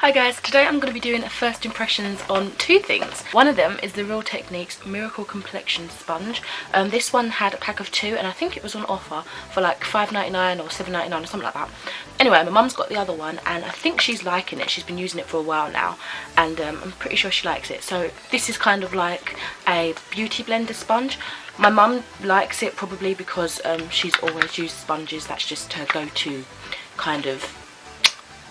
Hi guys, today I'm going to be doing a first impressions on two things. One of them is the Real Techniques Miracle Complexion Sponge. This one had a pack of two and I think it was on offer for like $5.99 or $7.99 or something like that. Anyway, my mum's got the other one and I think she's liking it. She's been using it for a while now and I'm pretty sure she likes it. So this is kind of like a beauty blender sponge. My mum likes it probably because she's always used sponges. That's just her go-to kind of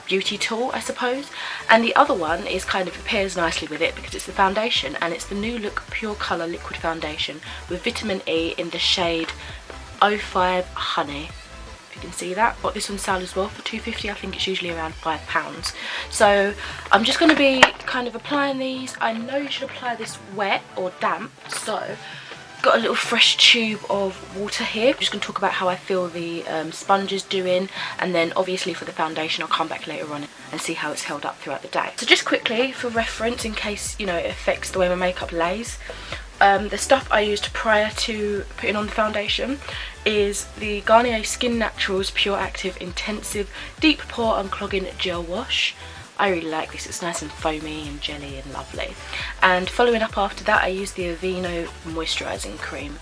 beauty tool, I suppose. And the other one is kind of pairs nicely with it because it's the foundation, and it's the New Look Pure Colour Liquid Foundation with vitamin E in the shade 05 Honey. If you can see that. Got this on sale as well for $2.50. I think it's usually around £5. So I'm just going to be kind of applying these. I know you should apply this wet or damp, so got a little fresh tube of water here. I'm just going to talk about how I feel the sponge is doing, and then obviously for the foundation I'll come back later on and see how it's held up throughout the day. So just quickly for reference, in case you know it affects the way my makeup lays, the stuff I used prior to putting on the foundation is the Garnier Skin Naturals Pure Active Intensive Deep Pore Unclogging Gel Wash. I really like this. It's nice and foamy and jelly and lovely. And following up after that, I used the Aveeno moisturising cream.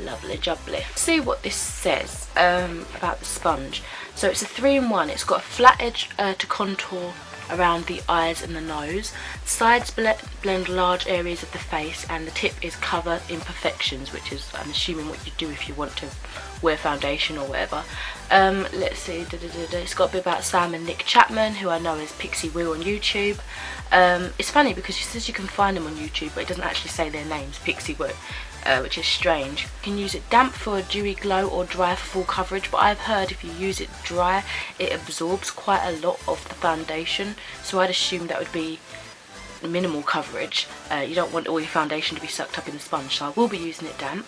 Lovely jubbly. See what this says about the sponge. So it's a 3-in-1. It's got a flat edge to contour around the eyes and the nose. Sides blend large areas of the face, and the tip is cover imperfections, which is, I'm assuming, what you do if you want to wear foundation or whatever. Let's see, it's got a bit about Sam and Nick Chapman, who I know as Pixie Woo on YouTube. It's funny because she says you can find them on YouTube, but it doesn't actually say their names, Pixie Woo, which is strange. You can use it damp for a dewy glow or dry for full coverage, but I've heard if you use it dry, it absorbs quite a lot of the foundation, so I'd assume that would be minimal coverage. You don't want all your foundation to be sucked up in the sponge, so I will be using it damp.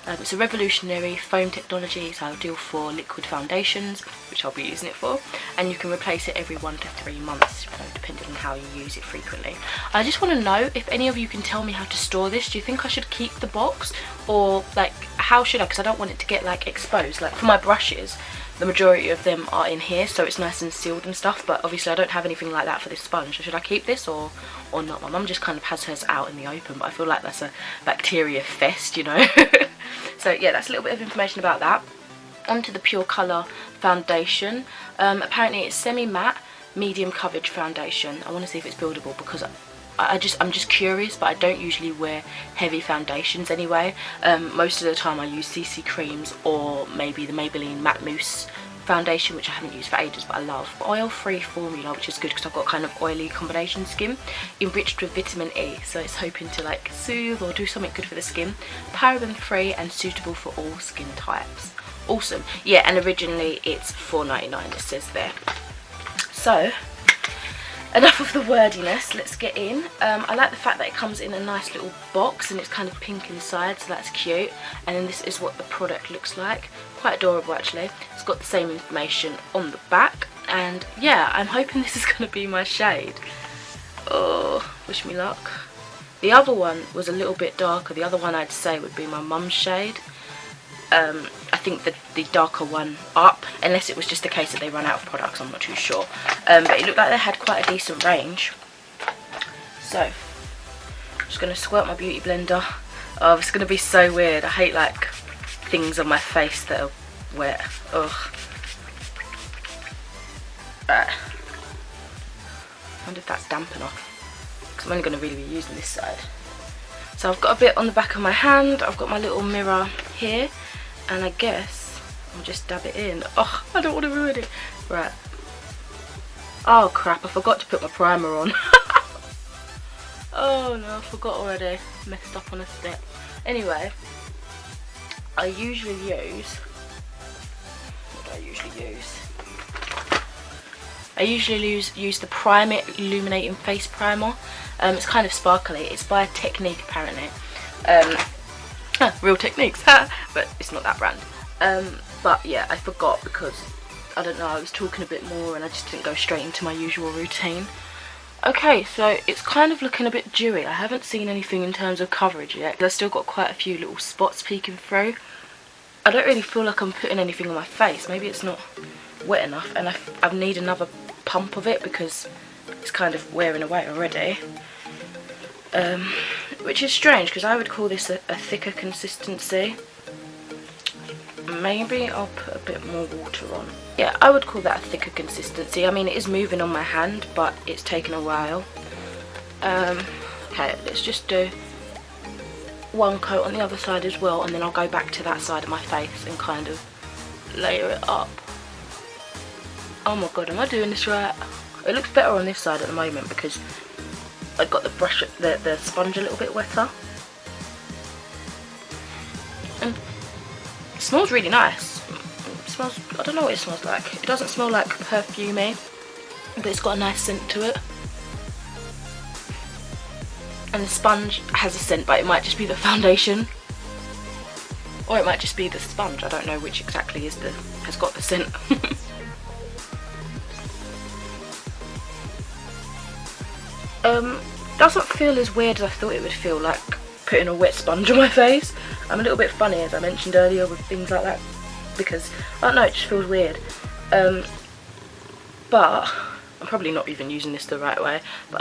It's a revolutionary foam technology. It's ideal for liquid foundations, which I'll be using it for, and you can replace it every 1 to 3 months, depending on how you use it frequently. I just want to know if any of you can tell me how to store this. Do you think I should keep the box, or like how should I, because I don't want it to get like exposed. Like for my brushes, the majority of them are in here, so it's nice and sealed and stuff, but obviously I don't have anything like that for this sponge. So should I keep this or not? My mum just kind of has hers out in the open, but I feel like that's a bacteria fest, you know. So yeah, that's a little bit of information about that. Onto the Pure Colour foundation. Apparently it's semi-matte, medium coverage foundation. I want to see if it's buildable because I'm just curious, but I don't usually wear heavy foundations anyway. Most of the time I use CC creams or maybe the Maybelline Matte Mousse foundation, which I haven't used for ages but I love. Oil-free formula, which is good because I've got kind of oily combination skin, enriched with vitamin E, so it's hoping to like soothe or do something good for the skin. Paraben-free and suitable for all skin types. Awesome. Yeah, and originally it's $4.99, it says there. So enough of the wordiness, let's get in. I like the fact that it comes in a nice little box and it's kind of pink inside, so that's cute. And then this is what the product looks like. Quite adorable actually. It's got the same information on the back, and yeah, I'm hoping this is going to be my shade. Oh, wish me luck. The other one was a little bit darker. The other one I'd say would be my mum's shade. I think the darker one up, unless it was just a case that they run out of products, I'm not too sure. But it looked like they had quite a decent range. So I'm just going to squirt my beauty blender. Oh, it's going to be so weird. I hate like things on my face that are wet. Ugh. Right. I wonder if that's damp enough, because I'm only going to really be using this side. So I've got a bit on the back of my hand. I've got my little mirror here, and I guess I'll just dab it in. Oh, I don't want to ruin it. Right. Oh crap, I forgot to put my primer on. Oh no, I forgot already. Messed up on a step. Anyway, I usually use, what do I usually use? I usually use the Prime It Illuminating Face Primer. It's kind of sparkly. It's by Technique apparently. Real Techniques, but it's not that brand. But yeah, I forgot because, I don't know, I was talking a bit more and I just didn't go straight into my usual routine. Okay, so it's kind of looking a bit dewy. I haven't seen anything in terms of coverage yet. I've still got quite a few little spots peeking through. I don't really feel like I'm putting anything on my face. Maybe it's not wet enough, and I need another pump of it because it's kind of wearing away already. Which is strange because I would call this a thicker consistency. Maybe I'll put a bit more water on. Yeah, I would call that a thicker consistency. I mean, it is moving on my hand, but it's taken a while. Okay, let's just do one coat on the other side as well, and then I'll go back to that side of my face and kind of layer it up. Oh my god, am I doing this right? It looks better on this side at the moment because I got the brush, the sponge a little bit wetter. And it smells really nice. It smells, I don't know what it smells like. It doesn't smell like perfumey, but it's got a nice scent to it. And the sponge has a scent, but it might just be the foundation. Or it might just be the sponge. I don't know which exactly has got the scent. Doesn't feel as weird as I thought it would feel, like putting a wet sponge on my face. I'm a little bit funny, as I mentioned earlier, with things like that, because I don't know, it just feels weird. But I'm probably not even using this the right way, but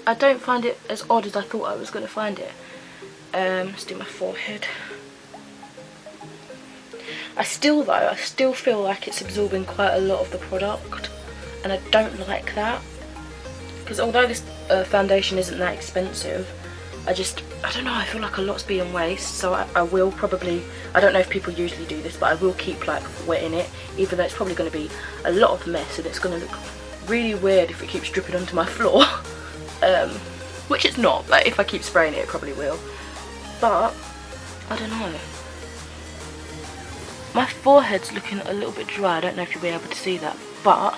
I don't find it as odd as I thought I was going to find it. Let's do my forehead. I still feel like it's absorbing quite a lot of the product, and I don't like that. Because although this foundation isn't that expensive, I don't know, I feel like a lot's being wasted. So I will probably, I don't know if people usually do this, but I will keep like wetting it, even though it's probably going to be a lot of mess and it's going to look really weird if it keeps dripping onto my floor. Which it's not, like if I keep spraying it probably will. But, I don't know. My forehead's looking a little bit dry, I don't know if you'll be able to see that, but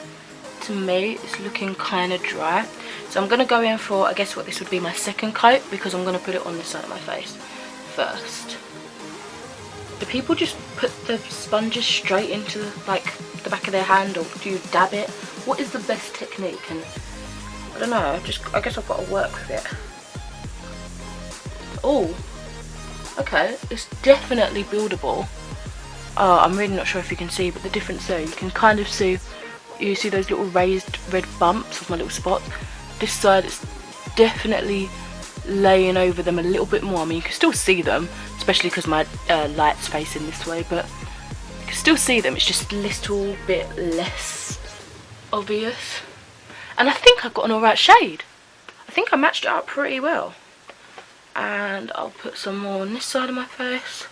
to me it's looking kind of dry. So I'm going to go in for, I guess what this would be, my second coat, because I'm going to put it on this side of my face first. Do people just put the sponges straight into the back of their hand, or do you dab it? What is the best technique? And I don't know, I guess I've got to work with it. Oh, okay, it's definitely buildable. Oh, I'm really not sure if you can see, but the difference there, you can kind of see, you see those little raised red bumps of my little spots. This side is definitely laying over them a little bit more. I mean, you can still see them, especially because my light's facing this way, but you can still see them. It's just a little bit less obvious. And I think I've got an alright shade. I think I matched it up pretty well. And I'll put some more on this side of my face.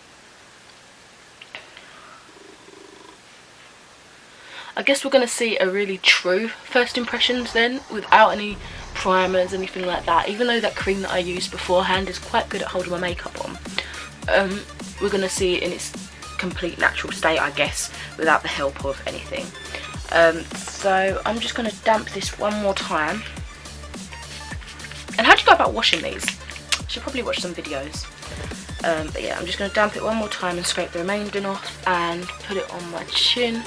I guess we're going to see a really true first impressions then, without any primers, anything like that. Even though that cream that I used beforehand is quite good at holding my makeup on, we're going to see it in its complete natural state, I guess, without the help of anything. So I'm just going to damp this one more time. And how do you go about washing these? I should probably watch some videos. But yeah, I'm just going to damp it one more time and scrape the remaining off and put it on my chin.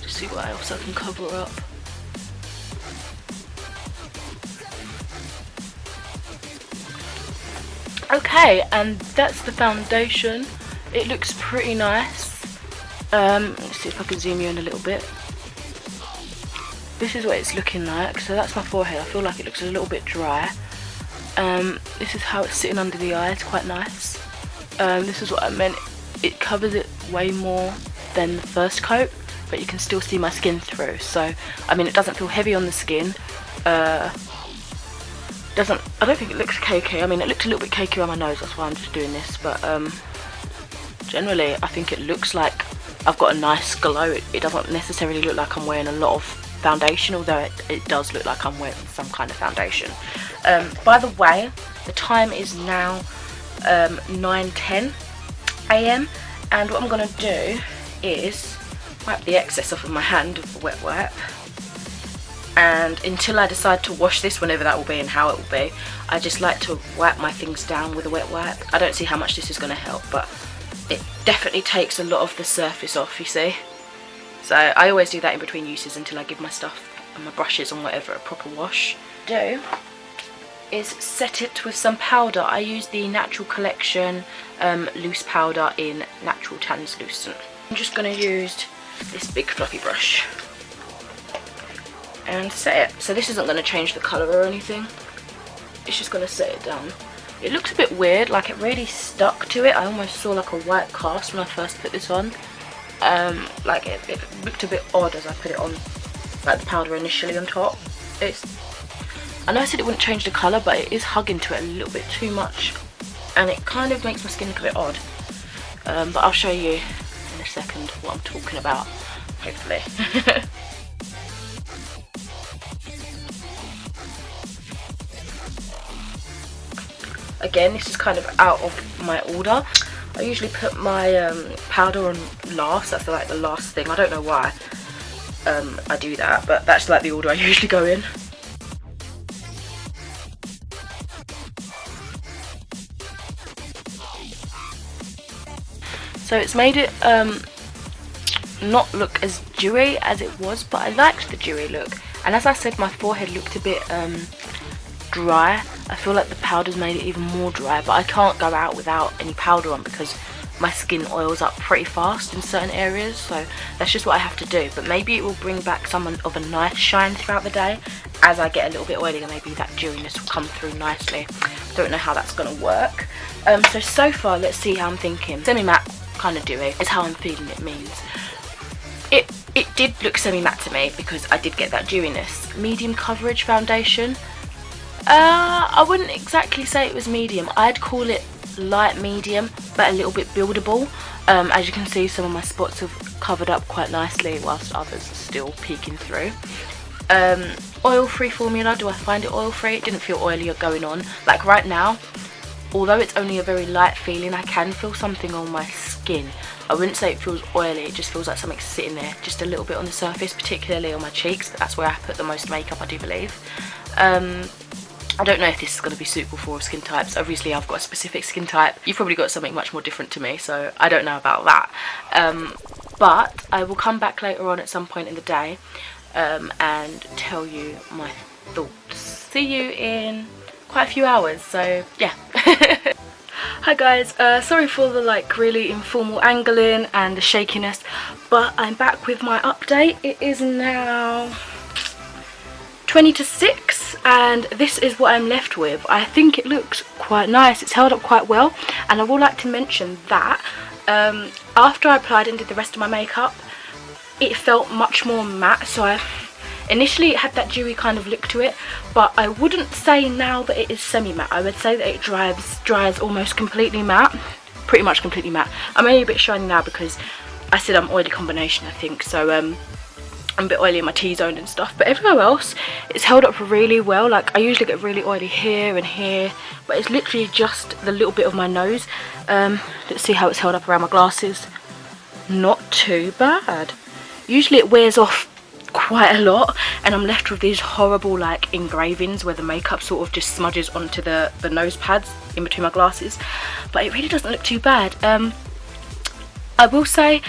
See what else I can cover up. Okay, and that's the foundation. It looks pretty nice. Let's see if I can zoom you in a little bit. This is what it's looking like. So that's my forehead. I feel like it looks a little bit dry. This is how it's sitting under the eye. It's quite nice. This is what I meant. It covers it way more than the first coat, but you can still see my skin through. So I mean, it doesn't feel heavy on the skin. I don't think it looks cakey. I mean, it looked a little bit cakey on my nose, that's why I'm just doing this, but generally I think it looks like I've got a nice glow. It doesn't necessarily look like I'm wearing a lot of foundation, although it does look like I'm wearing some kind of foundation. By the way, the time is now 9:10 AM, and what I'm going to do is wipe the excess off of my hand with a wet wipe, and until I decide to wash this, whenever that will be and how it will be, I just like to wipe my things down with a wet wipe. I don't see how much this is going to help, but it definitely takes a lot of the surface off, you see. So I always do that in between uses until I give my stuff and my brushes and whatever a proper wash. is set it with some powder. I use the Natural Collection loose powder in Natural Translucent. I'm just going to use this big fluffy brush and set it. So this isn't going to change the colour or anything. It's just going to set it down. It looks a bit weird, like it really stuck to it. I almost saw like a white cast when I first put this on. Like it looked a bit odd as I put it on, like the powder initially on top. I know I said it wouldn't change the colour, but it is hugging to it a little bit too much, and it kind of makes my skin look a bit odd. But I'll show you in a second what I'm talking about, hopefully. Again, this is kind of out of my order. I usually put my powder on last. That's like the last thing. I don't know why I do that, but that's like the order I usually go in. So it's made it not look as dewy as it was, but I liked the dewy look. And as I said, my forehead looked a bit dry. I feel like the powder's made it even more dry, but I can't go out without any powder on because my skin oils up pretty fast in certain areas, so that's just what I have to do. But maybe it will bring back some of a nice shine throughout the day. As I get a little bit oilier, maybe that dewiness will come through nicely. Don't know how that's going to work. So far, let's see how I'm thinking. Semi-matte, kind of dewy, is how I'm feeling it means. It did look semi-matte to me because I did get that dewiness. Medium coverage foundation. I wouldn't exactly say it was medium. I'd call it light medium, but a little bit buildable. As you can see, some of my spots have covered up quite nicely, whilst others are still peeking through. Oil-free formula. Do I find it oil-free? It didn't feel oilier going on. Like right now, although it's only a very light feeling, I can feel something on my skin. I wouldn't say it feels oily, it just feels like something's sitting there just a little bit on the surface, particularly on my cheeks, but that's where I put the most makeup, I do believe. I don't know if this is going to be suitable for all skin types. Obviously I've got a specific skin type. You've probably got something much more different to me, so I don't know about that. But I will come back later on at some point in the day and tell you my thoughts. See you in quite a few hours, so yeah. Hi guys, sorry for the like really informal angling and the shakiness, but I'm back with my update. It is now 20 to 6 and this is what I'm left with. I think it looks quite nice. It's held up quite well, and I would like to mention that after I applied and did the rest of my makeup, it felt much more matte. So initially it had that dewy kind of look to it, but I wouldn't say now that it is semi-matte. I would say that it dries almost completely matte, pretty much completely matte. I'm only a bit shiny now because I said I'm oily combination, I think, so I'm a bit oily in my T-zone and stuff, but everywhere else it's held up really well. Like I usually get really oily here and here, but it's literally just the little bit of my nose. Let's see how it's held up around my glasses. Not too bad. Usually it wears off quite a lot and I'm left with these horrible like engravings where the makeup sort of just smudges onto the nose pads in between my glasses, but it really doesn't look too bad. I will say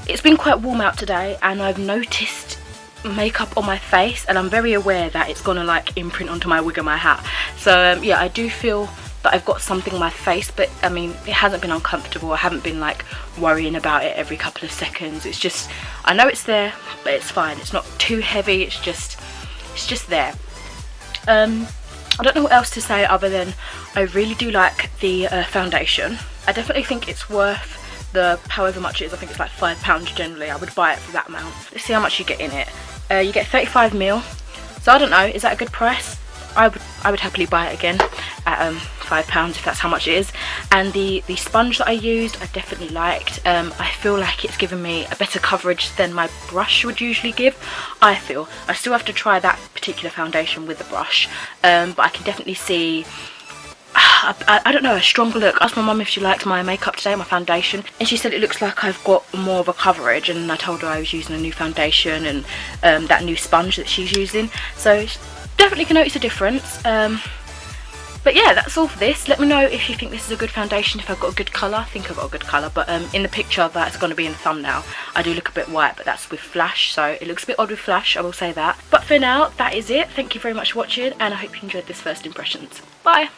it's been quite warm out today and I've noticed makeup on my face, and I'm very aware that it's gonna like imprint onto my wig and my hat. So yeah, I do feel that I've got something on my face, but I mean it hasn't been uncomfortable. I haven't been like worrying about it every couple of seconds. It's just, I know it's there, but it's fine. It's not too heavy, it's just there. I don't know what else to say other than I really do like the foundation. I definitely think it's worth the however much it is. I think it's like £5 generally. I would buy it for that amount. Let's see how much you get in it. You get 35ml, so I don't know, is that a good price? I would happily buy it again at £5 if that's how much it is. And the sponge that I used, I definitely liked. I feel like it's given me a better coverage than my brush would usually give. I feel I still have to try that particular foundation with the brush, but I can definitely see I don't know, a stronger look. I asked my mum if she liked my makeup today, my foundation, and she said it looks like I've got more of a coverage, and I told her I was using a new foundation and that new sponge that she's using, so definitely can notice a difference. But But yeah, that's all for this. Let me know if you think this is a good foundation, if I've got a good colour. I think I've got a good colour, but in the picture that's going to be in the thumbnail, I do look a bit white, but that's with flash, so it looks a bit odd with flash, I will say that. But for now, that is it. Thank you very much for watching, and I hope you enjoyed this first impressions. Bye!